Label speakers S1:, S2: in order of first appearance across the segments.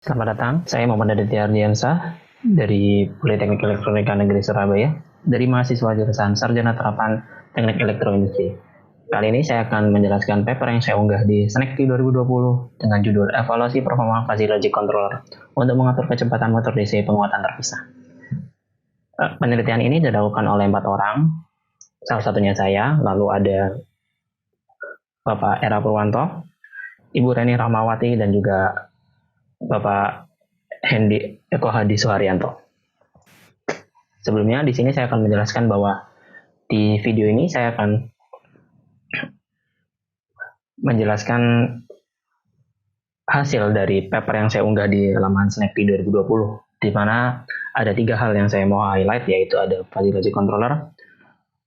S1: Selamat datang, saya Muhammad Aditya Ardiansa dari Politeknik Elektronika Negeri Surabaya, dari mahasiswa jurusan Sarjana Terapan Teknik Elektroindustri. Kali ini saya akan menjelaskan paper yang saya unggah di SNECTI 2020 dengan judul Evaluasi Performa Fuzzy Logic Controller untuk mengatur kecepatan motor DC penguatan terpisah. Penelitian ini dilakukan oleh 4 orang, salah satunya saya, lalu ada Bapak Era Purwanto, Ibu Reni Rahmawati, dan juga Bapak Hendi Eko Hadi Suharyanto. Sebelumnya di sini saya akan menjelaskan bahwa di video ini saya akan menjelaskan hasil dari paper yang saya unggah di laman SNECTI 2020, di mana ada 3 hal yang saya mau highlight, yaitu ada Fuzzy Logic Controller,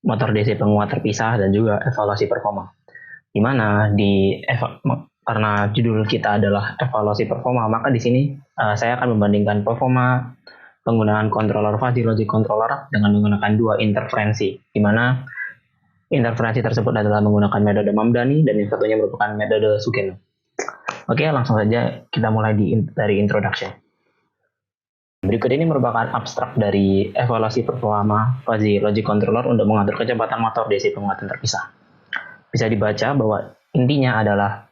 S1: motor DC penguat terpisah, dan juga evaluasi performa. Di mana karena judul kita adalah evaluasi performa, maka di sini saya akan membandingkan performa penggunaan controller Fuzzy Logic Controller dengan menggunakan 2 interferensi, di mana interferensi tersebut adalah menggunakan metode Mamdani dan yang satunya merupakan metode Sugeno. Oke, langsung saja kita mulai dari introduction. Berikut ini merupakan abstrak dari evaluasi performa Fuzzy Logic Controller untuk mengatur kecepatan motor DC penguatan terpisah. Bisa dibaca bahwa intinya adalah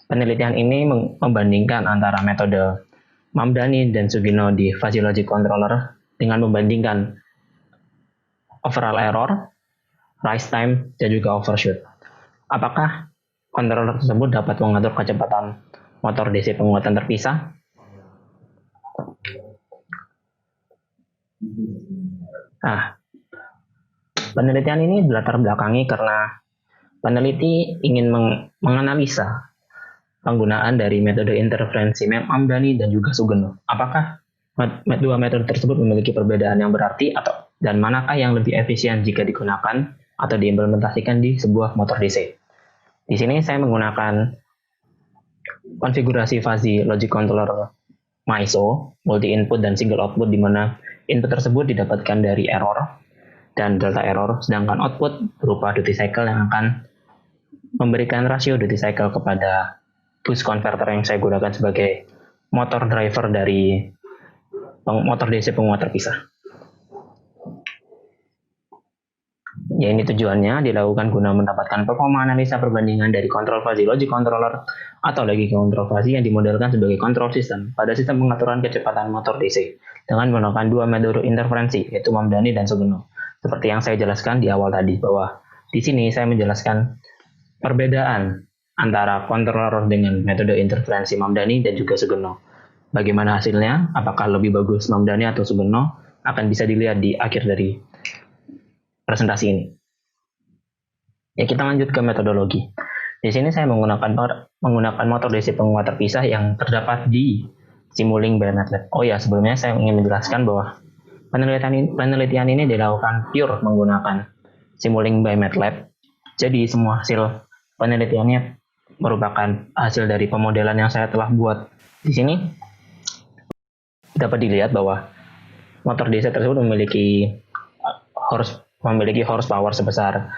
S1: penelitian ini membandingkan antara metode Mamdani dan Sugeno di Fuzzy Logic Controller dengan membandingkan overall error, rise time, dan juga overshoot. Apakah controller tersebut dapat mengatur kecepatan motor DC penguatan terpisah? Nah, penelitian ini dilatar belakangi karena peneliti ingin menganalisa penggunaan dari metode interferensi Mamdani dan juga Sugeno. Apakah dua metode tersebut memiliki perbedaan yang berarti dan manakah yang lebih efisien jika digunakan atau diimplementasikan di sebuah motor DC? Di sini saya menggunakan konfigurasi Fuzzy Logic Controller MISO, multi input dan single output, di mana input tersebut didapatkan dari error dan delta error, sedangkan output berupa duty cycle yang akan memberikan rasio duty cycle kepada boost converter yang saya gunakan sebagai motor driver dari motor DC penguat terpisah. Ya, ini tujuannya dilakukan guna mendapatkan performa analisa perbandingan dari kontrol Fuzzy Logic Controller atau lagi kontrol Fuzzy yang dimodelkan sebagai kontrol sistem pada sistem pengaturan kecepatan motor DC dengan menggunakan 2 metode interferensi, yaitu Mamdani dan Sugeno. Seperti yang saya jelaskan di awal tadi, bahwa di sini saya menjelaskan perbedaan antara controller dengan metode interferensi Mamdani dan juga Sugeno. Bagaimana hasilnya? Apakah lebih bagus Mamdani atau Sugeno? Akan bisa dilihat di akhir dari presentasi ini. Ya, kita lanjut ke metodologi. Di sini saya menggunakan motor DC penguat terpisah yang terdapat di Simulink by MATLAB. Oh ya, sebelumnya saya ingin menjelaskan bahwa penelitian ini dilakukan pure menggunakan Simulink by MATLAB. Jadi semua hasil penelitiannya merupakan hasil dari pemodelan yang saya telah buat. Di sini dapat dilihat bahwa motor DC tersebut memiliki horsepower sebesar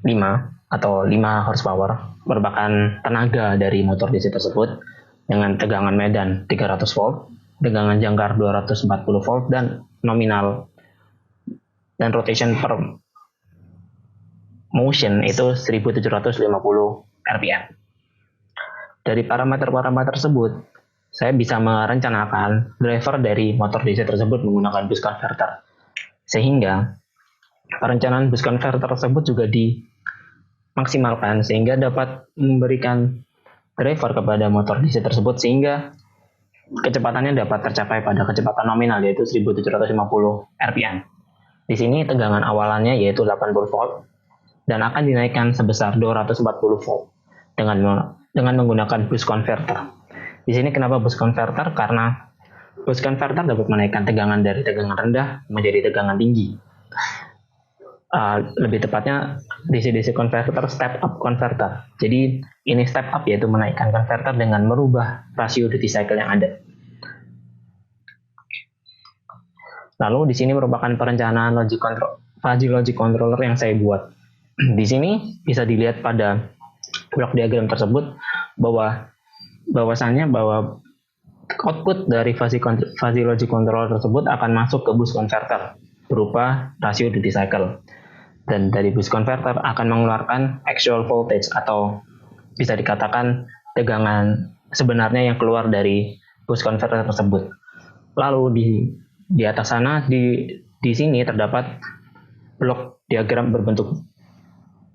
S1: 5 atau 5 horsepower, merupakan tenaga dari motor DC tersebut dengan tegangan medan 300 volt, tegangan jangkar 240 volt, dan nominal dan rotation per motion itu 1750 rpm. Dari parameter-parameter tersebut, saya bisa merencanakan driver dari motor DC tersebut menggunakan boost converter. Sehingga perencanaan boost converter tersebut juga dimaksimalkan sehingga dapat memberikan driver kepada motor DC tersebut sehingga kecepatannya dapat tercapai pada kecepatan nominal, yaitu 1750 rpm. Di sini tegangan awalannya yaitu 80 volt dan akan dinaikkan sebesar 240 volt dengan menggunakan boost converter. Di sini kenapa boost converter? Karena boost converter dapat menaikkan tegangan dari tegangan rendah menjadi tegangan tinggi. Lebih tepatnya DC-DC converter step up converter. Jadi ini step up yaitu menaikkan converter dengan merubah rasio duty cycle yang ada. Lalu di sini merupakan perencanaan Fuzzy Logic Controller yang saya buat. Di sini bisa dilihat pada blok diagram tersebut bahwa output dari fuzzy logic controller tersebut akan masuk ke boost converter berupa rasio duty cycle. Dan dari boost converter akan mengeluarkan actual voltage atau bisa dikatakan tegangan sebenarnya yang keluar dari boost converter tersebut. Lalu di atas sana di sini terdapat blok diagram berbentuk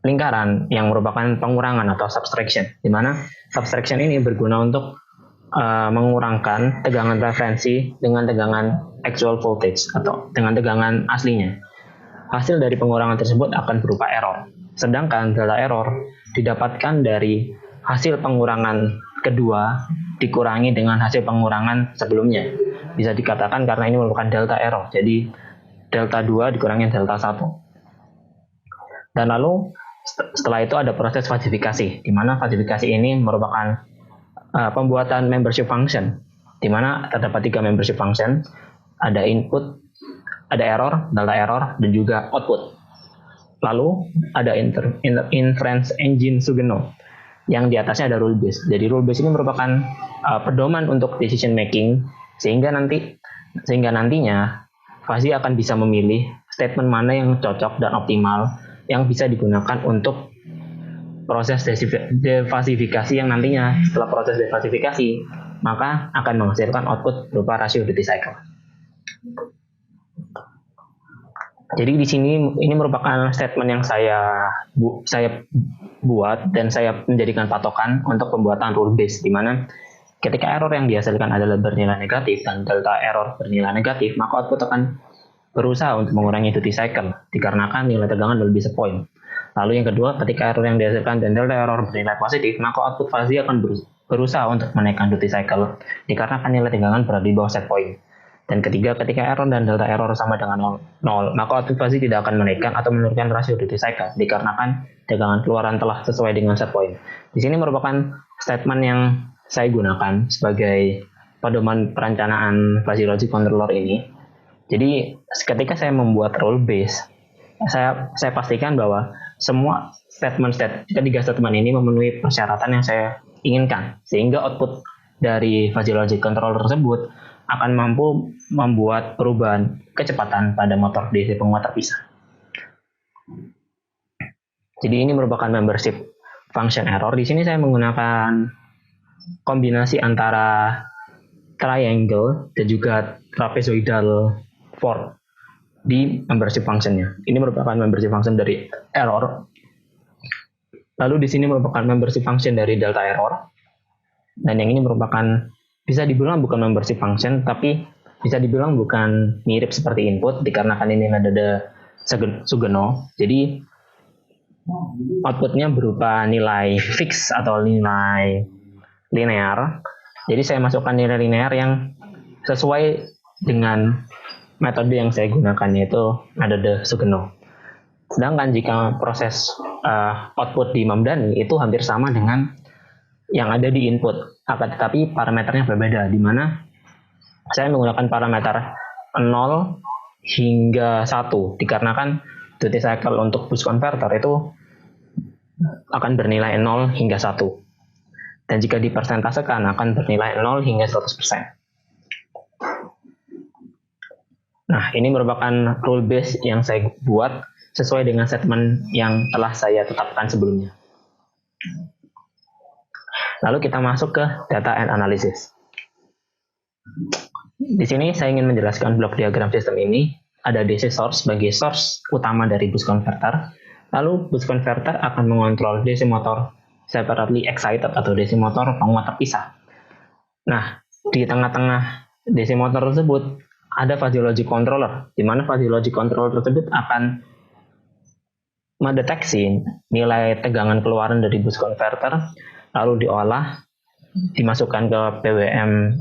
S1: lingkaran yang merupakan pengurangan atau subtraction, di mana subtraction ini berguna untuk mengurangkan tegangan referensi dengan tegangan actual voltage atau dengan tegangan aslinya. Hasil dari pengurangan tersebut akan berupa error. Sedangkan delta error didapatkan dari hasil pengurangan kedua dikurangi dengan hasil pengurangan sebelumnya. Bisa dikatakan karena ini merupakan delta error. Jadi delta 2 dikurangi delta 1. Dan lalu setelah itu ada proses falsifikasi, di mana falsifikasi ini merupakan pembuatan membership function, di mana terdapat 3 membership function, ada input, ada error, delta error, dan juga output. Lalu ada inference engine Sugeno, yang di atasnya ada rule base. Jadi rule base ini merupakan pedoman untuk decision making, sehingga nantinya fuzzy akan bisa memilih statement mana yang cocok dan optimal yang bisa digunakan untuk proses defasifikasi yang nantinya setelah proses defasifikasi maka akan menghasilkan output berupa rasio duty cycle. Jadi di sini ini merupakan statement yang saya buat dan saya menjadikan patokan untuk pembuatan rule base, di mana ketika error yang dihasilkan adalah bernilai negatif dan delta error bernilai negatif, maka output akan berusaha untuk mengurangi duty cycle dikarenakan nilai tegangan lebih sepoin. Lalu yang kedua, ketika error yang dihasilkan dan delta error bernilai positif, maka output fuzzy akan berusaha untuk menaikkan duty cycle dikarenakan nilai tegangan berada di bawah set point. Dan ketiga, ketika error dan delta error sama dengan 0, maka output fuzzy tidak akan menaikkan atau menurunkan rasio duty cycle dikarenakan tegangan keluaran telah sesuai dengan set point. Di sini merupakan statement yang saya gunakan sebagai pedoman perencanaan fuzzy logic controller ini. Jadi ketika saya membuat rule base, saya pastikan bahwa semua ketiga statement ini memenuhi persyaratan yang saya inginkan, sehingga output dari fuzzy logic controller tersebut akan mampu membuat perubahan kecepatan pada motor DC penguat terpisah. Jadi ini merupakan membership function error. Di sini saya menggunakan kombinasi antara triangle dan juga trapezoidal form di membership function-nya. Ini merupakan membership function dari error. Lalu di sini merupakan membership function dari delta error. Dan yang ini merupakan bisa dibilang bukan membership function, tapi bisa dibilang bukan mirip seperti input dikarenakan ini ada Sugeno. Jadi outputnya berupa nilai fix atau nilai linear. Jadi saya masukkan nilai linear yang sesuai dengan metode yang saya gunakan, yaitu metode Sugeno. Sedangkan jika proses output di Mamdani itu hampir sama dengan yang ada di input, tetapi parameternya berbeda, di mana saya menggunakan parameter 0 hingga 1 dikarenakan duty cycle untuk boost converter itu akan bernilai 0 hingga 1. Dan jika dipersentasekan akan bernilai 0 hingga 100%. Nah, ini merupakan rule base yang saya buat sesuai dengan statement yang telah saya tetapkan sebelumnya. Lalu kita masuk ke data and analysis. Di sini saya ingin menjelaskan blok diagram sistem ini. Ada DC source sebagai source utama dari boost converter. Lalu boost converter akan mengontrol DC motor separately excited atau DC motor penguat terpisah. Nah, di tengah-tengah DC motor tersebut ada fuzzy logic controller, di mana fuzzy logic controller tersebut akan mendeteksi nilai tegangan keluaran dari boost converter, lalu diolah, dimasukkan ke PWM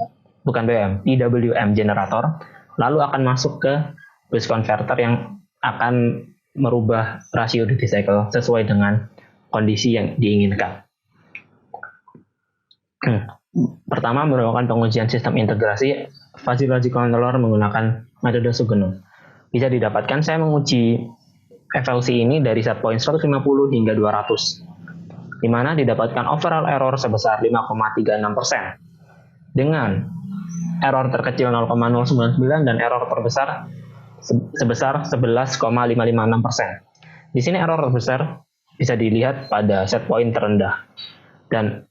S1: generator, lalu akan masuk ke boost converter yang akan merubah rasio duty cycle sesuai dengan kondisi yang diinginkan. Pertama, merupakan pengujian sistem integrasi fuzzy logic controller menggunakan metode Sugeno. Bisa didapatkan, saya menguji FLC ini dari set point 150 hingga 200, di mana didapatkan overall error sebesar 5,36%. Dengan error terkecil 0,099 dan error terbesar sebesar 11,556%. Di sini error terbesar bisa dilihat pada set point terendah dan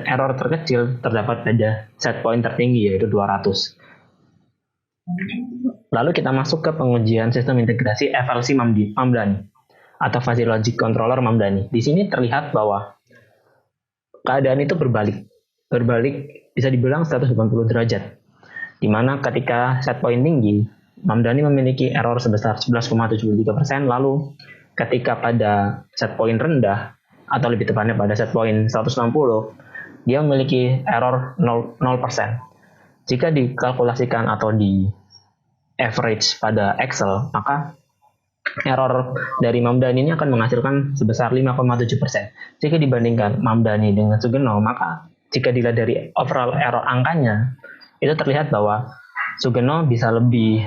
S1: error terkecil terdapat pada set point tertinggi yaitu 200. Lalu kita masuk ke pengujian sistem integrasi FLC Mamdani atau Fuzzy Logic Controller Mamdani. Di sini terlihat bahwa keadaan itu berbalik bisa dibilang 180 derajat, di mana ketika set point tinggi, Mamdani memiliki error sebesar 11,73%, lalu ketika pada set point rendah, atau lebih tepatnya pada set point 160, dia memiliki error 0%. Jika dikalkulasikan atau di average pada Excel, maka error dari Mamdani ini akan menghasilkan sebesar 5,7%. Jika dibandingkan Mamdani dengan Sugeno, maka jika dilihat dari overall error angkanya, itu terlihat bahwa Sugeno bisa lebih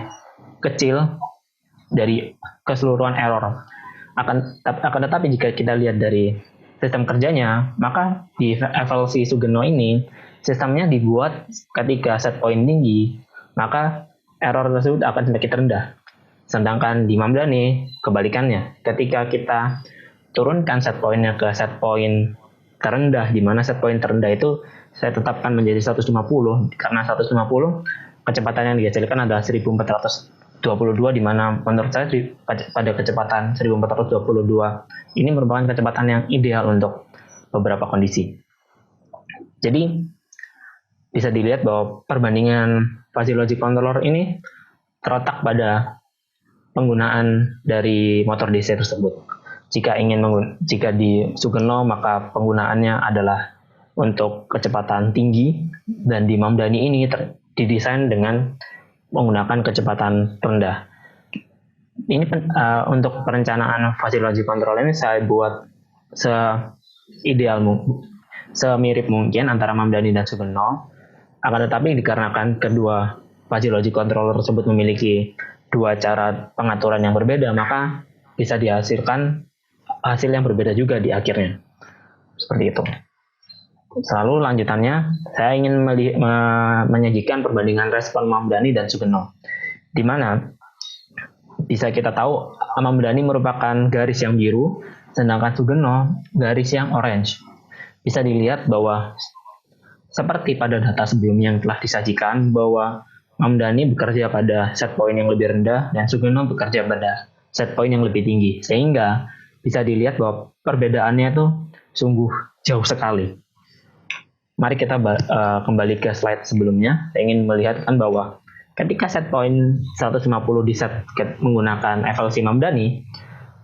S1: kecil dari keseluruhan error. Akan tetapi jika kita lihat dari sistem kerjanya, maka di FLC Sugeno ini, sistemnya dibuat ketika set point tinggi, maka error tersebut akan sedikit rendah. Sedangkan di Mamdani, kebalikannya. Ketika kita turunkan set point-nya ke set point terendah, di mana set point terendah itu saya tetapkan menjadi 150, karena 150 kecepatan yang dihasilkan adalah 1422, di mana menurut saya pada kecepatan 1422 ini merupakan kecepatan yang ideal untuk beberapa kondisi. Jadi bisa dilihat bahwa perbandingan Fuzzy Logic Controller ini terletak pada penggunaan dari motor DC tersebut. Jika di Sugeno, maka penggunaannya adalah untuk kecepatan tinggi, dan di Mamdani ini didesain dengan menggunakan kecepatan rendah. Ini untuk perencanaan Fuzzy Logic Controller ini saya buat semirip mungkin antara Mamdani dan Sugeno. Akan tetapi dikarenakan kedua Fuzzy Logic Controller tersebut memiliki dua cara pengaturan yang berbeda, maka bisa dihasilkan hasil yang berbeda juga di akhirnya. Seperti itu. Selalu lanjutannya, saya ingin menyajikan perbandingan respon Mamdani dan Sugeno, di mana bisa kita tahu Mamdani merupakan garis yang biru, sedangkan Sugeno garis yang orange. Bisa dilihat bahwa seperti pada data sebelumnya yang telah disajikan, bahwa Mamdani bekerja pada set point yang lebih rendah dan Sugeno bekerja pada set point yang lebih tinggi, sehingga bisa dilihat bahwa perbedaannya itu sungguh jauh sekali. Mari kita kembali ke slide sebelumnya. Saya ingin melihatkan bahwa ketika set point 150 di set menggunakan FLC Mamdani,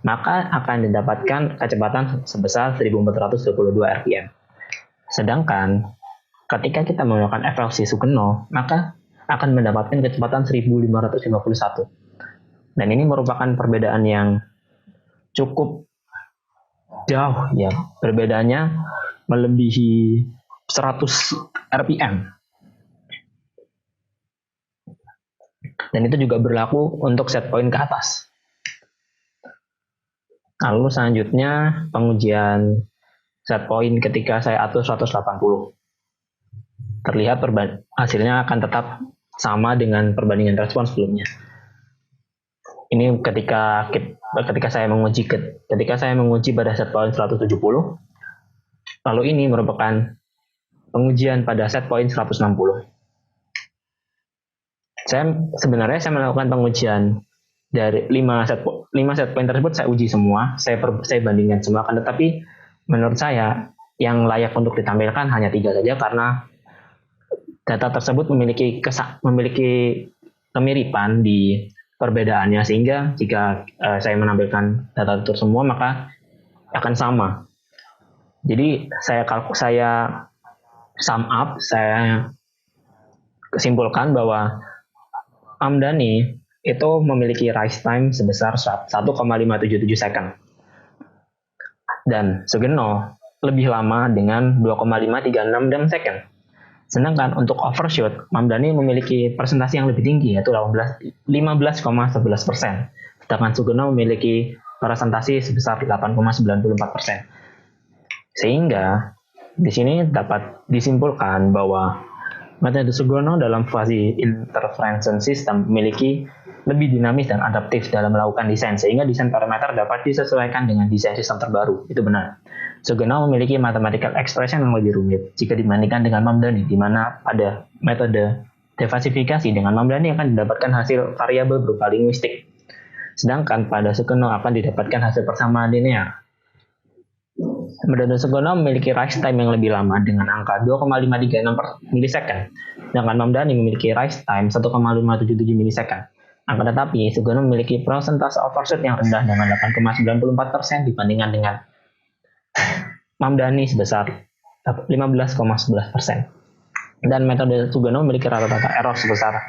S1: maka akan didapatkan kecepatan sebesar 1422 rpm. Sedangkan ketika kita menggunakan FLC Sugeno, maka akan mendapatkan kecepatan 1551. Dan ini merupakan perbedaan yang cukup jauh, ya. Perbedaannya melebihi 100 rpm. Dan itu juga berlaku untuk set point ke atas. Lalu selanjutnya pengujian set point ketika saya atur 180. Terlihat hasilnya akan tetap sama dengan perbandingan respon sebelumnya. Ini ketika saya menguji pada set point 170, lalu ini merupakan pengujian pada set point 160. Sebenarnya saya melakukan pengujian dari 5 set point tersebut, saya uji semua, saya bandingkan semua, tetapi menurut saya yang layak untuk ditampilkan hanya 3 saja, karena data tersebut memiliki kemiripan di perbedaannya, sehingga jika saya menampilkan data itu semua maka akan sama. Jadi saya sum up, saya simpulkan bahwa Mamdani itu memiliki rise time sebesar 1,577 second, dan Sugeno lebih lama dengan 2,536 second. Sedangkan untuk overshoot, Mamdani memiliki presentasi yang lebih tinggi, yaitu 15,11%. Sedangkan Sugeno memiliki presentasi sebesar 8,94%. Sehingga di sini dapat disimpulkan bahwa Metode Sugeno dalam fase intervention system memiliki lebih dinamis dan adaptif dalam melakukan desain, sehingga desain parameter dapat disesuaikan dengan desain sistem terbaru. Itu benar. Sugeno memiliki mathematical expression yang lebih rumit jika dibandingkan dengan Mamdani, di mana pada metode defasifikasi dengan Mamdani akan didapatkan hasil variabel berupa linguistik, sedangkan pada Sugeno akan didapatkan hasil persamaan linear. Metode Sugeno memiliki rise time yang lebih lama dengan angka 2,536 per milisecond, sedangkan Mamdani memiliki rise time 1,577 milisecond. Akan tetapi, Sugeno memiliki persentase overshoot yang rendah dengan 8,94% dibandingkan dengan Mamdani sebesar 15,11%. Dan metode Sugeno memiliki rata-rata error sebesar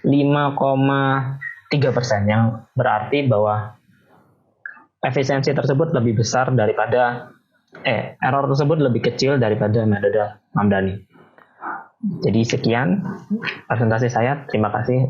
S1: 5,3%, yang berarti bahwa efisiensi tersebut lebih besar daripada error tersebut lebih kecil daripada metode Mamdani. Jadi sekian presentasi saya, terima kasih.